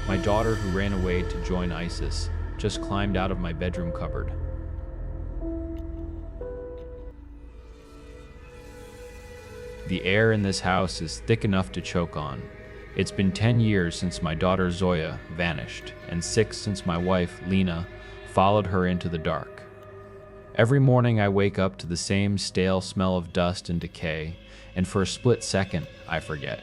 My daughter, who ran away to join ISIS, just climbed out of my bedroom cupboard. The air in this house is thick enough to choke on. It's been 10 years since my daughter Zoya vanished, and 6 since my wife, Lena, followed her into the dark. Every morning I wake up to the same stale smell of dust and decay, and for a split second, I forget.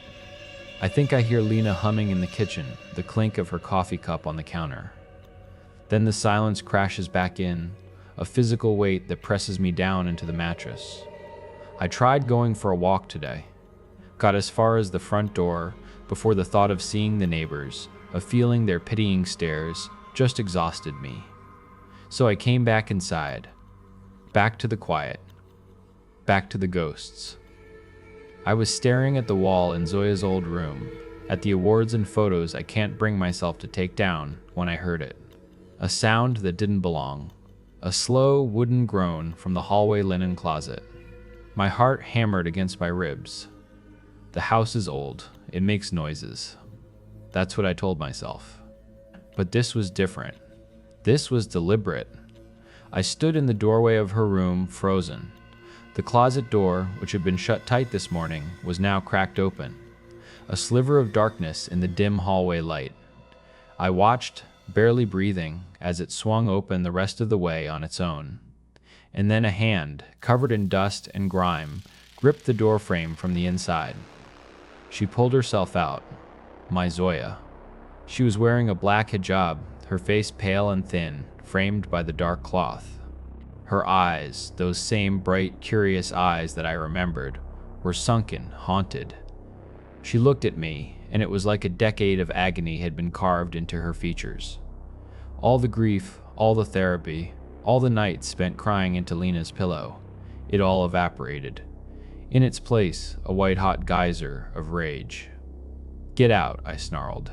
I think I hear Lena humming in the kitchen, the clink of her coffee cup on the counter. Then the silence crashes back in, a physical weight that presses me down into the mattress. I tried going for a walk today. Got as far as the front door before the thought of seeing the neighbors, of feeling their pitying stares, just exhausted me. So I came back inside. Back to the quiet. Back to the ghosts. I was staring at the wall in Zoya's old room, at the awards and photos I can't bring myself to take down, when I heard it. A sound that didn't belong. A slow, wooden groan from the hallway linen closet. My heart hammered against my ribs. The house is old. It makes noises. That's what I told myself. But this was different. This was deliberate. I stood in the doorway of her room, frozen. The closet door, which had been shut tight this morning, was now cracked open. A sliver of darkness in the dim hallway light. I watched, barely breathing, as it swung open the rest of the way on its own. And then a hand, covered in dust and grime, gripped the doorframe from the inside. She pulled herself out. My Zoya. She was wearing a black hijab, her face pale and thin, framed by the dark cloth. Her eyes, those same bright, curious eyes that I remembered, were sunken, haunted. She looked at me, and it was like a decade of agony had been carved into her features. All the grief, all the therapy, all the nights spent crying into Lena's pillow, it all evaporated. In its place, a white-hot geyser of rage. "Get out," I snarled.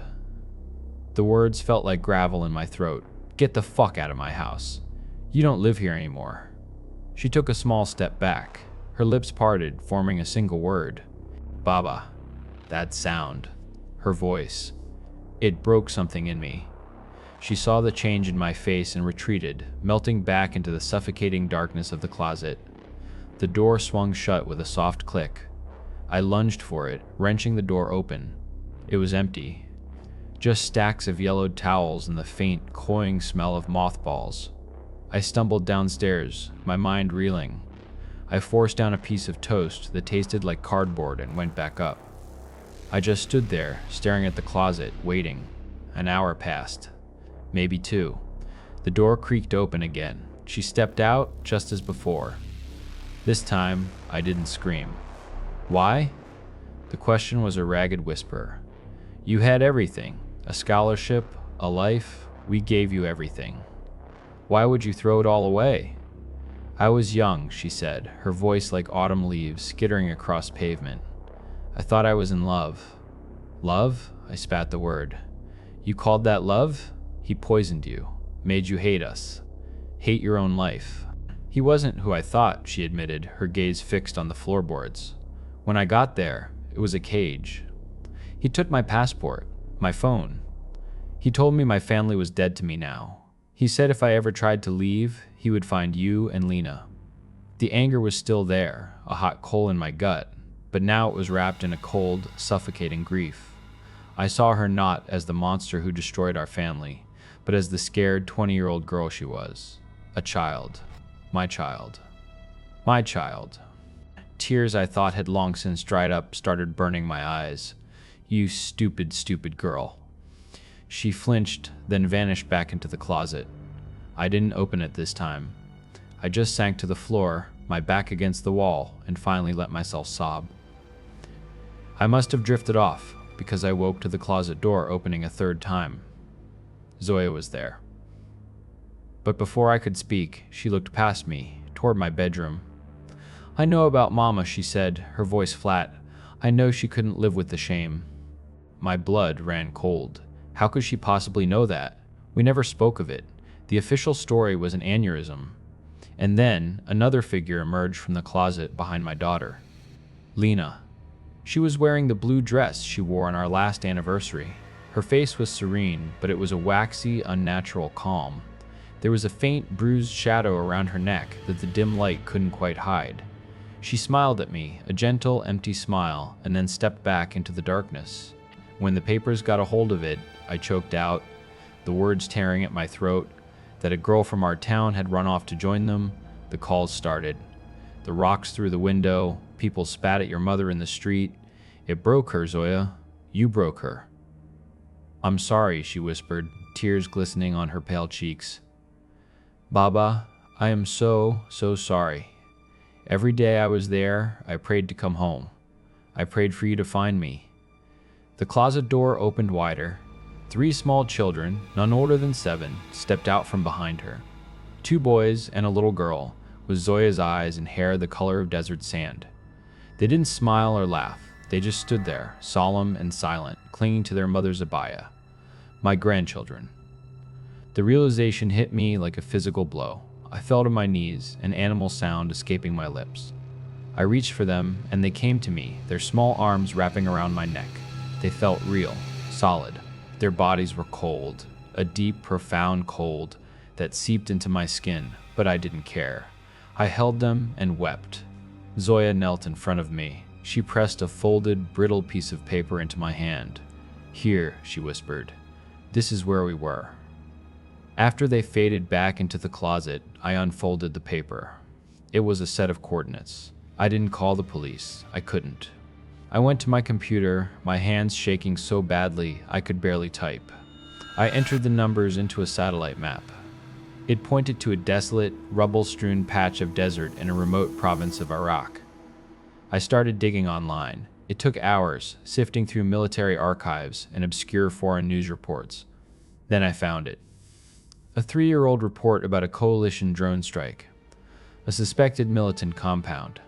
The words felt like gravel in my throat. "Get the fuck out of my house. You don't live here anymore." She took a small step back. Her lips parted, forming a single word. "Baba." That sound. Her voice. It broke something in me. She saw the change in my face and retreated, melting back into the suffocating darkness of the closet. The door swung shut with a soft click. I lunged for it, wrenching the door open. It was empty. Just stacks of yellowed towels and the faint, cloying smell of mothballs. I stumbled downstairs, my mind reeling. I forced down a piece of toast that tasted like cardboard and went back up. I just stood there, staring at the closet, waiting. An hour passed. Maybe 2. The door creaked open again. She stepped out, just as before. This time, I didn't scream. Why? The question was a ragged whisper. "You had everything. A scholarship, a life. We gave you everything. Why would you throw it all away?" "I was young," she said, her voice like autumn leaves skittering across pavement. "I thought I was in love." "Love?" I spat the word. "You called that love? He poisoned you, made you hate us. Hate your own life." "He wasn't who I thought," she admitted, her gaze fixed on the floorboards. "When I got there, it was a cage. He took my passport, my phone. He told me my family was dead to me now. He said if I ever tried to leave, he would find you and Lena." The anger was still there, a hot coal in my gut, but now it was wrapped in a cold, suffocating grief. I saw her not as the monster who destroyed our family, but as the scared 20-year-old girl she was. A child. My child. My child. Tears I thought had long since dried up started burning my eyes. "You stupid, stupid girl." She flinched, then vanished back into the closet. I didn't open it this time. I just sank to the floor, my back against the wall, and finally let myself sob. I must have drifted off, because I woke to the closet door opening a third time. Zoya was there. But before I could speak, she looked past me, toward my bedroom. "I know about Mama," she said, her voice flat. "I know she couldn't live with the shame." My blood ran cold. How could she possibly know that? We never spoke of it. The official story was an aneurysm. And then, another figure emerged from the closet behind my daughter. Lena. She was wearing the blue dress she wore on our last anniversary. Her face was serene, but it was a waxy, unnatural calm. There was a faint, bruised shadow around her neck that the dim light couldn't quite hide. She smiled at me, a gentle, empty smile, and then stepped back into the darkness. When the papers got a hold of it, I choked out, the words tearing at my throat, that a girl from our town had run off to join them. The calls started. The rocks through the window, people spat at your mother in the street. It broke her, Zoya. You broke her. I'm sorry, she whispered, tears glistening on her pale cheeks. Baba, I am so sorry. Every day I was there, I prayed to come home. I prayed for you to find me. The closet door opened wider. 3 small children, none older than 7, stepped out from behind her. 2 boys and a little girl, with Zoya's eyes and hair the color of desert sand. They didn't smile or laugh. They just stood there, solemn and silent, clinging to their mother's abaya. My grandchildren. The realization hit me like a physical blow. I fell to my knees, an animal sound escaping my lips. I reached for them, and they came to me, their small arms wrapping around my neck. They felt real, solid. Their bodies were cold, a deep, profound cold that seeped into my skin, but I didn't care. I held them and wept. Zoya knelt in front of me. She pressed a folded, brittle piece of paper into my hand. Here, she whispered. This is where we were. After they faded back into the closet, I unfolded the paper. It was a set of coordinates. I didn't call the police. I couldn't. I went to my computer, my hands shaking so badly I could barely type. I entered the numbers into a satellite map. It pointed to a desolate, rubble-strewn patch of desert in a remote province of Iraq. I started digging online. It took hours, sifting through military archives and obscure foreign news reports. Then I found it. A 3-year-old report about a coalition drone strike. A suspected militant compound.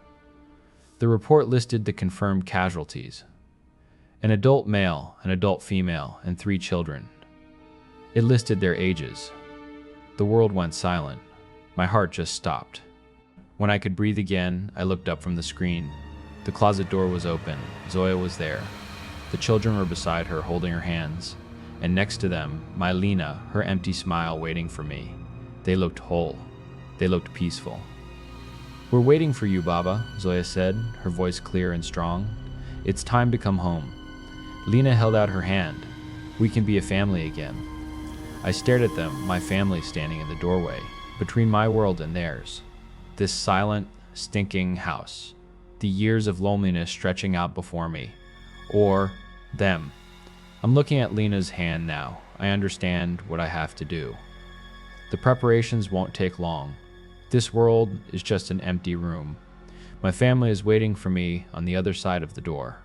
The report listed the confirmed casualties. An adult male, an adult female, and 3 children. It listed their ages. The world went silent. My heart just stopped. When I could breathe again, I looked up from the screen. The closet door was open. Zoya was there. The children were beside her, holding her hands. And next to them, my Lena, her empty smile waiting for me. They looked whole. They looked peaceful. We're waiting for you, Baba, Zoya said, her voice clear and strong. It's time to come home. Lena held out her hand. We can be a family again. I stared at them, my family standing in the doorway, between my world and theirs. This silent, stinking house. The years of loneliness stretching out before me. Or them. I'm looking at Lena's hand now. I understand what I have to do. The preparations won't take long. This world is just an empty room. My family is waiting for me on the other side of the door.